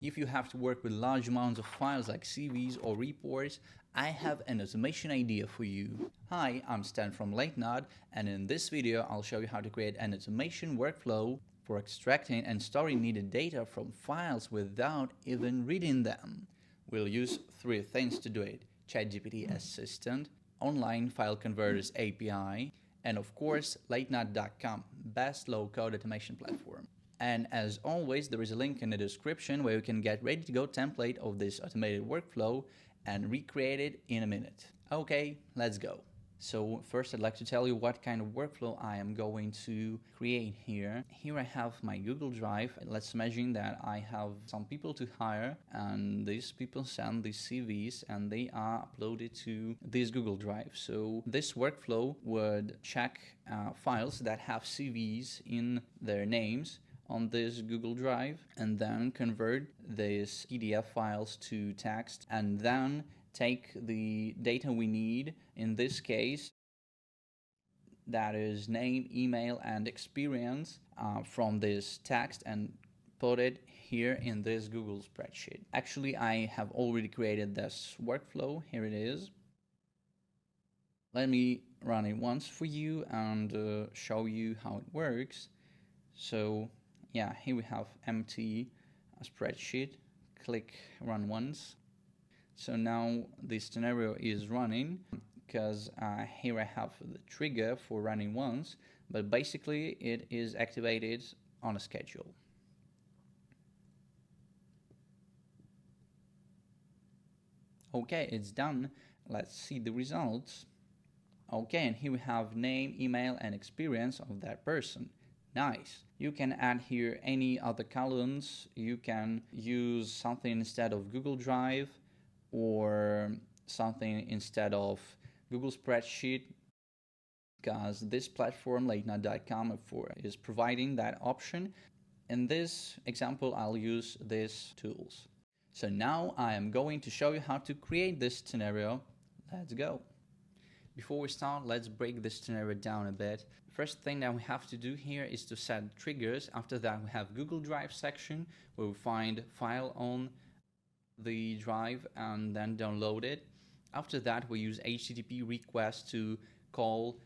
If you have to work with large amounts of files like CVs or reports, I have an automation idea for you. Hi, I'm Stan from Latenode, and in this video I'll show you how to create an automation workflow for extracting and storing needed data from files without even reading them. We'll use three things to do it: ChatGPT Assistant, Online File Converters API, and of course Latenode.com, best low-code automation platform. And as always, there is a link in the description where you can get ready to go template of this automated workflow and recreate it in a minute. Okay, let's go. So first I'd like to tell you what kind of workflow I am going to create here. Here I have my Google Drive. Let's imagine that I have some people to hire, and these people send these CVs and they are uploaded to this Google Drive. So this workflow would check files that have CVs in their names on this Google Drive and then convert these PDF files to text and then take the data we need, in this case that is name, email and experience, from this text and put it here in this Google spreadsheet. Actually, I have already created this workflow. Here it is. Let me run it once for you and show you how it works. So yeah, here we have empty spreadsheet. Click run once. So now this scenario is running because here I have the trigger for running once, but basically it is activated on a schedule. Okay, it's done. Let's see the results. Okay, and here we have name, email and experience of that person. Nice. You can add here any other columns. You can use something instead of Google Drive or something instead of Google Spreadsheet, because this platform, Latenode.com, is providing that option. In this example, I'll use these tools. So now I am going to show you how to create this scenario. Let's go. Before we start, let's break this scenario down a bit. First thing that we have to do here is to set triggers. After that, we have Google Drive section where we find file on the drive and then download it. After that, we use HTTP request to call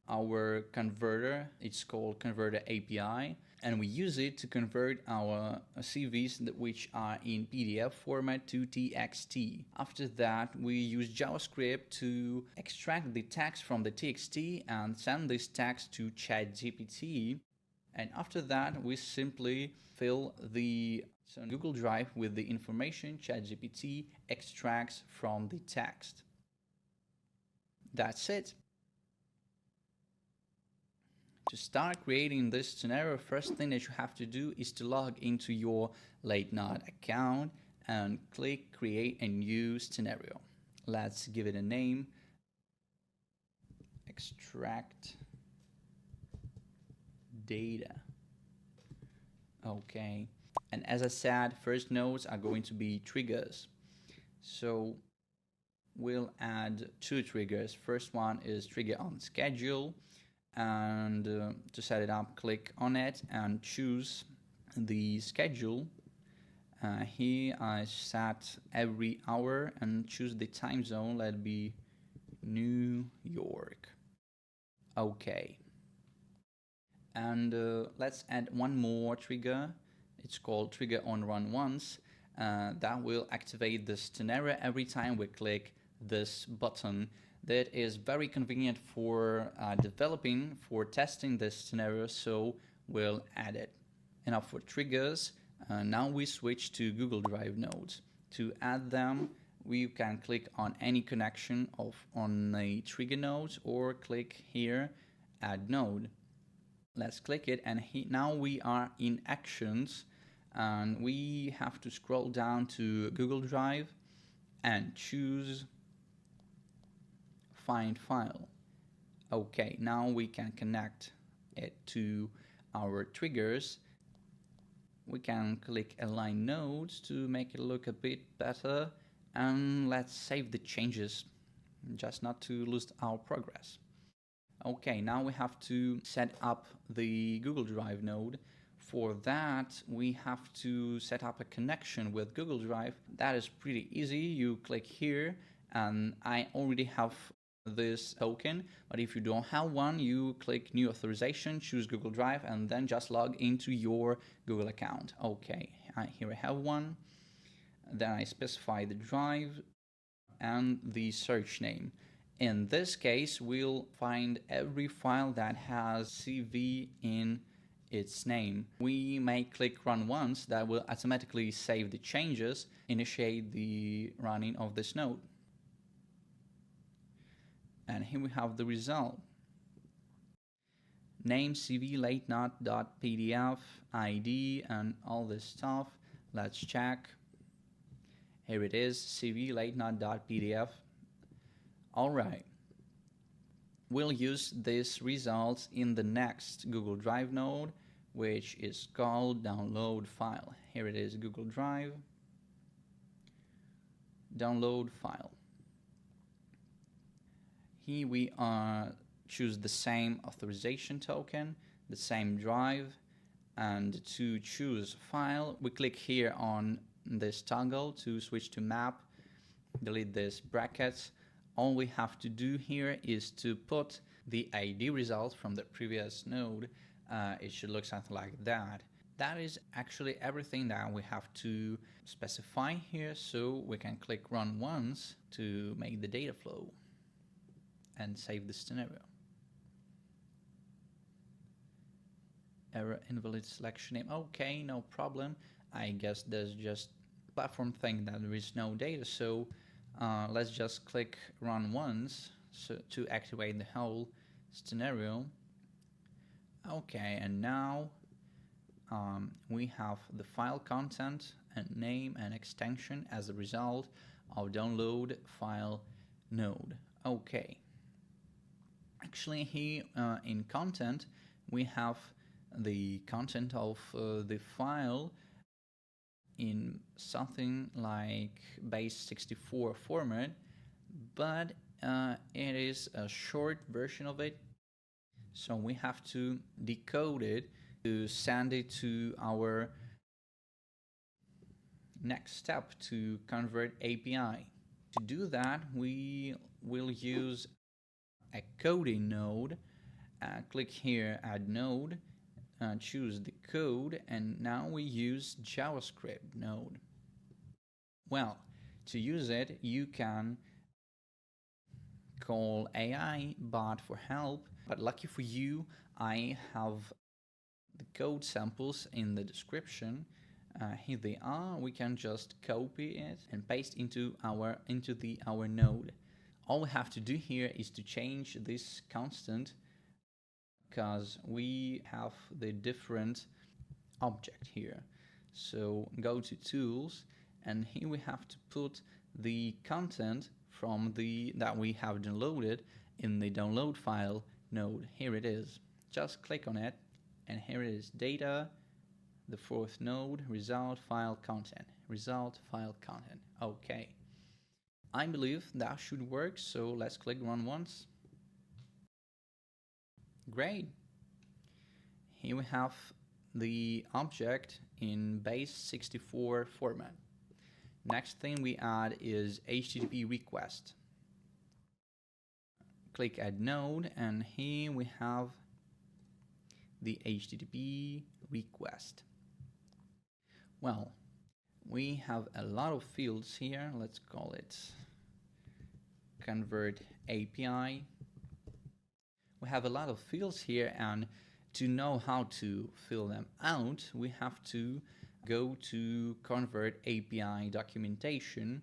our converter. It's called convertAPI, and we use it to convert our CVs which are in PDF format to TXT. After that, we use JavaScript to extract the text from the TXT and send this text to ChatGPT. And after that, we simply fill the Google Drive with the information ChatGPT extracts from the text. That's it. To start creating this scenario, first thing that you have to do is to log into your Latenode account and click create a new scenario. Let's give it a name. Extract data. Okay. And as I said, first nodes are going to be triggers. So we'll add two triggers. First one is trigger on schedule. And to set it up, click on it and choose the schedule. Here I set every hour and choose the time zone. Let it be New York. Okay. And let's add one more trigger. It's called trigger on run once. That will activate the scenario every time we click this button. That is very convenient for developing, for testing this scenario, so we'll add it. Enough for triggers. Now we switch to Google Drive nodes. To add them, we can click on any connection on a trigger node or click here, add node. Let's click it, and now we are in actions, and we have to scroll down to Google Drive and choose find file. Okay, now we can connect it to our triggers. We can click align nodes to make it look a bit better, and let's save the changes just not to lose our progress. Okay, now we have to set up the Google Drive node. For that, we have to set up a connection with Google Drive. That is pretty easy. You click here, and I already have this token, but if you don't have one, you click New Authorization, choose Google Drive, and then just log into your Google account. Okay, here I have one. Then I specify the drive and the search name. In this case, we'll find every file that has CV in its name. We may click run once. That will automatically save the changes, initiate the running of this node. And here we have the result. Name CV latenode.pdf, ID, and all this stuff. Let's check. Here it is, CV latenode.pdf. All right. We'll use these results in the next Google Drive node, which is called download file. Here it is, Google Drive, download file. Here we choose the same authorization token, the same drive, and to choose file, we click here on this toggle to switch to map, delete this brackets. All we have to do here is to put the ID result from the previous node. It should look something like that. That is actually everything that we have to specify here, so we can click run once to make the data flow and save the scenario. Error invalid selection name. Okay, no problem. I guess there's just platform thing that there is no data, so let's just click run once to activate the whole scenario. Okay, and now we have the file content and name and extension as a result of download file node. Okay. Actually, here in content, we have the content of the file in something like base64 format, but it is a short version of it, so we have to decode it to send it to our next step to convertAPI. To do that, we will use a coding node. Click here, add node, choose the code, and now we use JavaScript node. Well, to use it, you can call AI bot for help, but lucky for you, I have the code samples in the description. Here they are. We can just copy it and paste into our node. All we have to do here is to change this constant, because we have the different object here. So go to tools, and here we have to put the content from that we have downloaded in the download file node. Here it is. Just click on it, and here it is, data, the fourth node, result file content, result file content. Okay. I believe that should work, so let's click run once. Great. Here we have the object in base64 format. Next thing we add is HTTP request. Click add node, and here we have the HTTP request. Well, we have a lot of fields here. Let's call it convertAPI. We have a lot of fields here, and to know how to fill them out, we have to go to convertAPI documentation.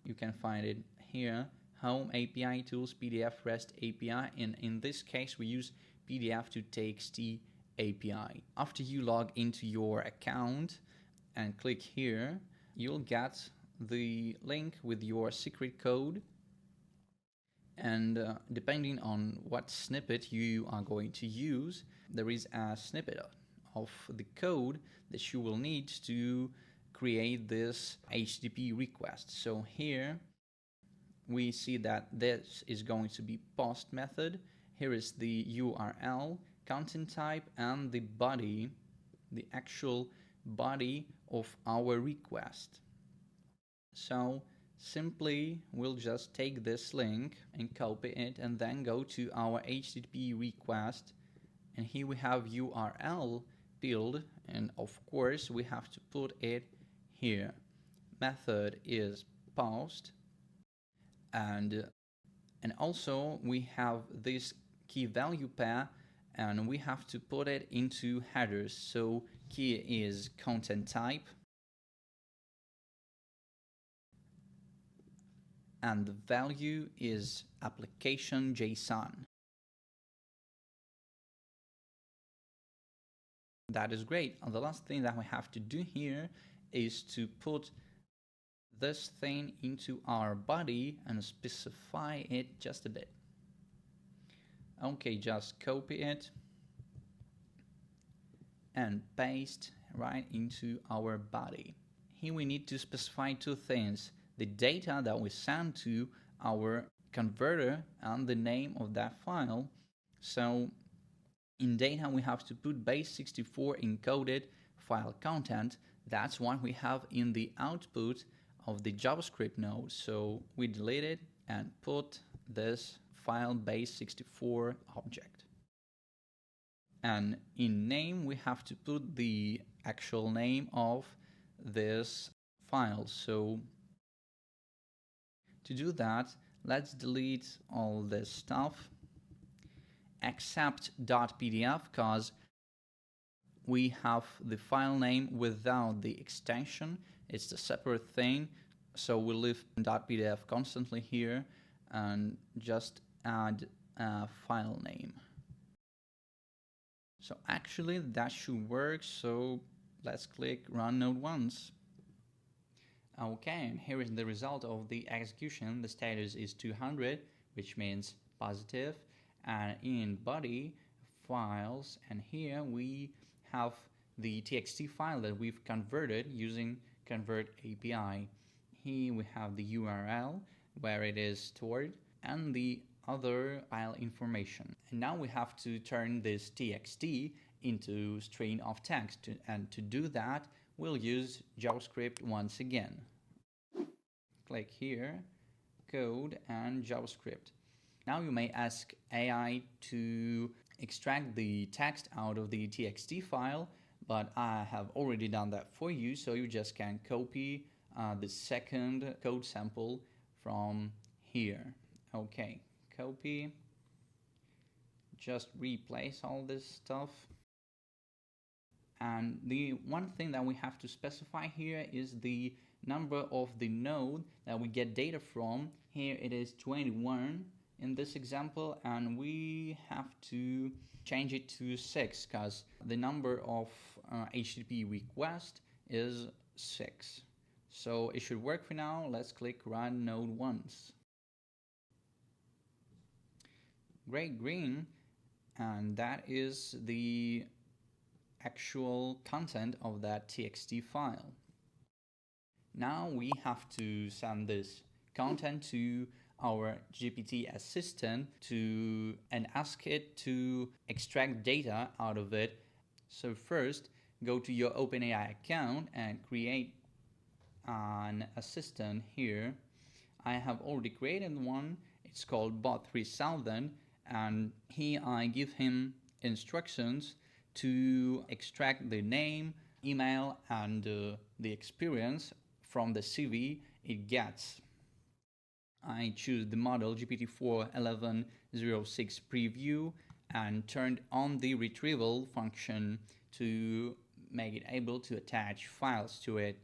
You can find it here, home API tools, PDF REST API, and in this case we use PDF to TXT API. After you log into your account and click here, you'll get the link with your secret code, and depending on what snippet you are going to use, there is a snippet of the code that you will need to create this HTTP request. So here we see that this is going to be post method. Here is the URL, content type, and the body the actual body of our request. So simply we'll just take this link and copy it and then go to our HTTP request, and here we have URL field, and of course we have to put it here. Method is post, and also we have this key value pair, and we have to put it into headers. So key is content type, and the value is application JSON. That is great. And the last thing that we have to do here is to put this thing into our body and specify it just a bit. Okay, just copy it and paste right into our body. Here we need to specify two things: the data that we send to our converter and the name of that file. So in data we have to put base64 encoded file content. That's what we have in the output of the JavaScript node. So we delete it and put this file base64 object. And in name we have to put the actual name of this file. So to do that, let's delete all this stuff except .pdf, because we have the file name without the extension. It's a separate thing, so we'll leave .pdf constantly here and just add a file name. So actually that should work, so let's click run node once. Okay, and here is the result of the execution. The status is 200, which means positive, and in body files, and here we have the txt file that we've converted using convertAPI. Here we have the URL where it is stored and the other file information. And now we have to turn this txt into string of text, and to do that we'll use JavaScript once again. Click here, code and JavaScript. Now you may ask AI to extract the text out of the txt file, but I have already done that for you, so you just can copy the second code sample from here. Okay, copy, just replace all this stuff. And the one thing that we have to specify here is the number of the node that we get data from. Here it is 21 in this example, and we have to change it to 6 because the number of HTTP requests is 6. So it should work for now. Let's click run node once. Great, green, and that is the actual content of that txt file. Now we have to send this content to our GPT Assistant and ask it to extract data out of it. So first, go to your OpenAI account and create an assistant here. I have already created one. It's called bot3000, and here I give him instructions to extract the name, email, and the experience from the CV it gets. I choose the model GPT-4 11.06 preview and turned on the retrieval function to make it able to attach files to it.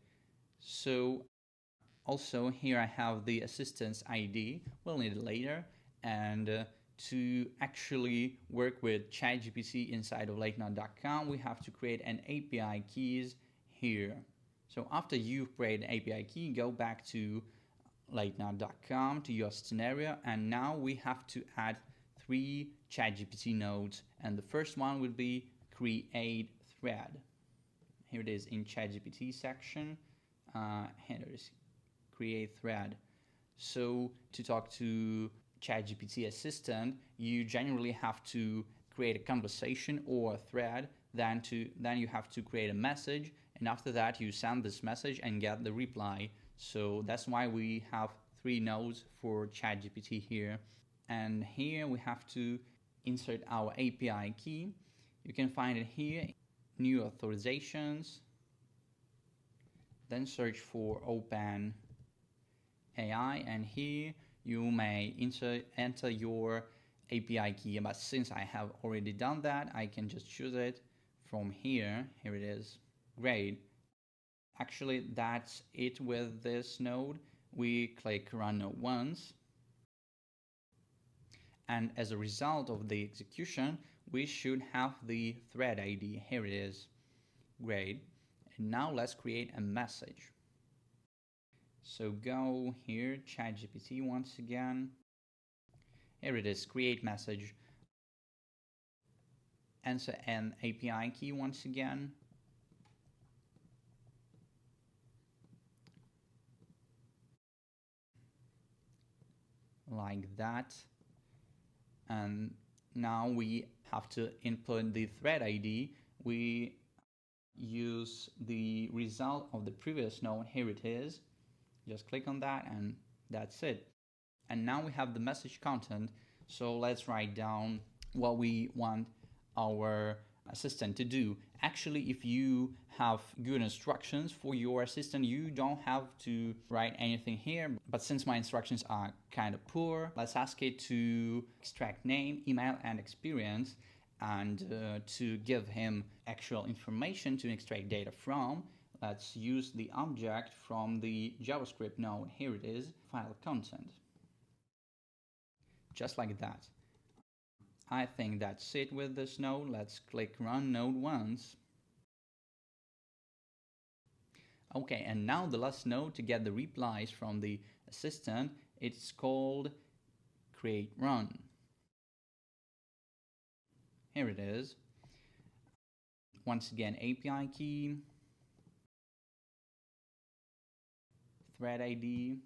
So also here I have the assistant's ID, we'll need it later, and to actually work with ChatGPT inside of Latenode.com, we have to create an API keys here. So after you've created an API key, go back to Latenode.com to your scenario, and now we have to add 3 ChatGPT nodes, and the first one will be create thread. Here it is in ChatGPT section. Here it is, create thread. So to talk to ChatGPT Assistant, you generally have to create a conversation or a thread then you have to create a message, and after that you send this message and get the reply. So that's why we have 3 nodes for ChatGPT here. And here we have to insert our API key. You can find it here, new authorizations, then search for OpenAI, and here you may enter your API key, but since I have already done that, I can just choose it from here. Here it is. Great. Actually, that's it with this node. We click Run Node once, and as a result of the execution, we should have the thread ID. Here it is. Great. And now let's create a message. So go here, ChatGPT once again. Here it is, create message. Enter an API key once again. Like that. And now we have to input the thread ID. We use the result of the previous node. Here it is. Just click on that and that's it. And now we have the message content. So let's write down what we want our assistant to do. Actually, if you have good instructions for your assistant, you don't have to write anything here. But since my instructions are kind of poor, let's ask it to extract name, email, and experience, and to give him actual information to extract data from. Let's use the object from the JavaScript node. Here it is, file content. Just like that. I think that's it with this node. Let's click Run Node once. Okay, and now the last node to get the replies from the assistant, it's called Create Run. Here it is. Once again, API key, thread ID,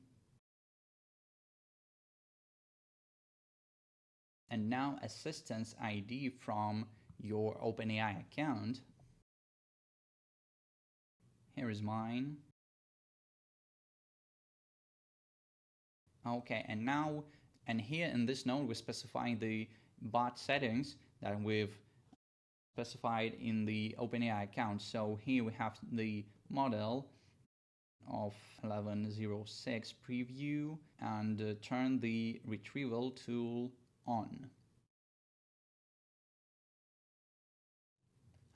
and now assistant's ID from your OpenAI account. Here is mine. Okay, and here in this node we're specifying the bot settings that we've specified in the OpenAI account. So here we have the model of 1106 preview and turn the retrieval tool on.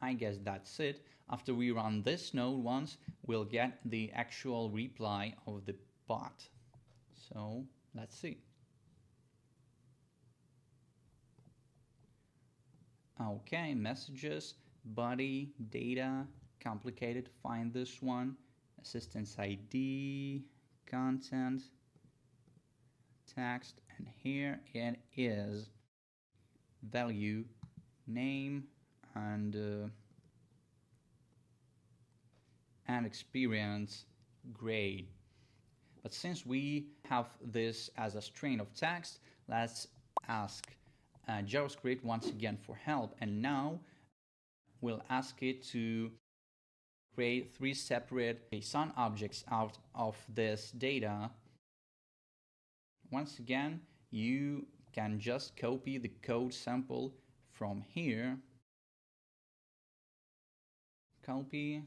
I guess that's it. After we run this node once, we'll get the actual reply of the bot. So let's see. Okay, messages, body, data, complicated, find this one, assistant's ID, content, text, and here it is, value, name, and experience, grade. But since we have this as a string of text, let's ask JavaScript once again for help, and now we'll ask it to create 3 separate JSON objects out of this data. Once again, you can just copy the code sample from here, copy,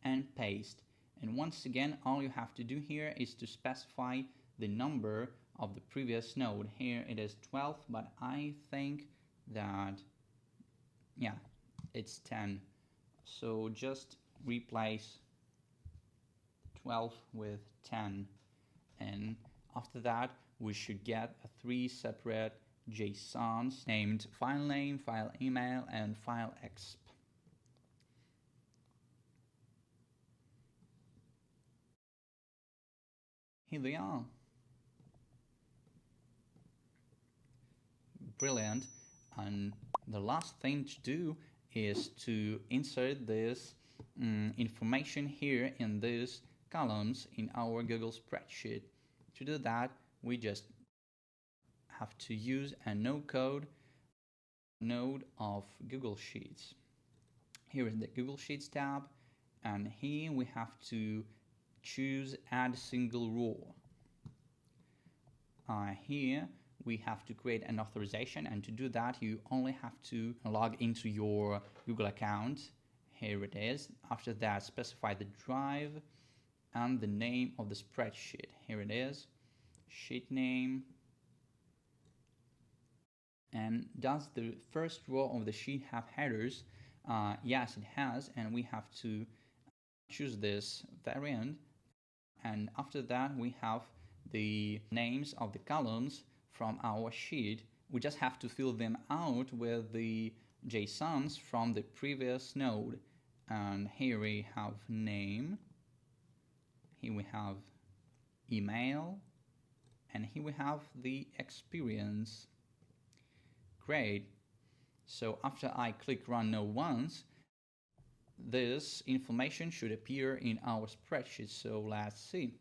and paste. And once again, all you have to do here is to specify the number of the previous node. Here it is 12, but I think that, yeah, it's 10. So just replace 12 with 10. And after that, we should get 3 separate JSONs named file name, file email, and file exp. Here they are. Brilliant. And the last thing to do is to insert this information here in these columns in our Google spreadsheet. To do that, we just have to use a no-code node of Google Sheets. Here is the Google Sheets tab, and here we have to choose add single row. Here we have to create an authorization, and to do that you only have to log into your Google account. Here it is. After that, specify the drive and the name of the spreadsheet. Here it is, sheet name. And does the first row of the sheet have headers? Yes, it has, and we have to choose this variant. And after that, we have the names of the columns from our sheet. We just have to fill them out with the JSONs from the previous node. And here we have name, here we have email, and here we have the experience. Great. So after I click run now once, this information should appear in our spreadsheet. So let's see.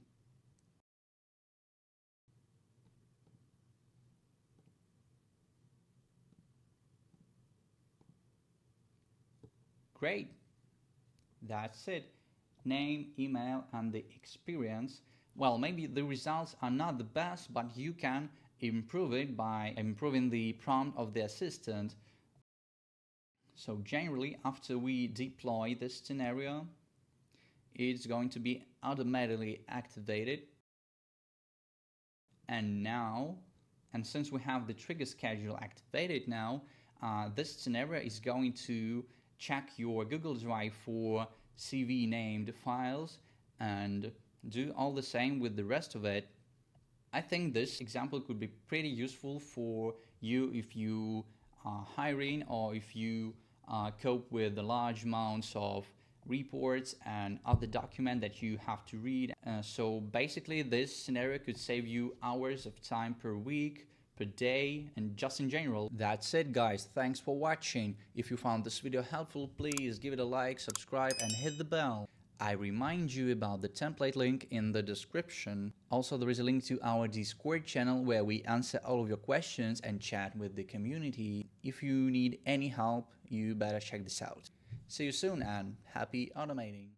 Great. That's it. Name, email, and the experience. Well, maybe the results are not the best, but you can improve it by improving the prompt of the assistant. So generally, after we deploy this scenario, it's going to be automatically activated. And since we have the trigger schedule activated now, this scenario is going to check your Google Drive for CV named files and do all the same with the rest of it. I think this example could be pretty useful for you if you are hiring or if you cope with the large amounts of reports and other documents that you have to read. So basically this scenario could save you hours of time per week, per day, and just in general. That's it, guys. Thanks for watching. If you found this video helpful, please give it a like, subscribe, and hit the bell. I remind you about the template link in the description. Also, there is a link to our Discord channel where we answer all of your questions and chat with the community. If you need any help, you better check this out. See you soon and happy automating.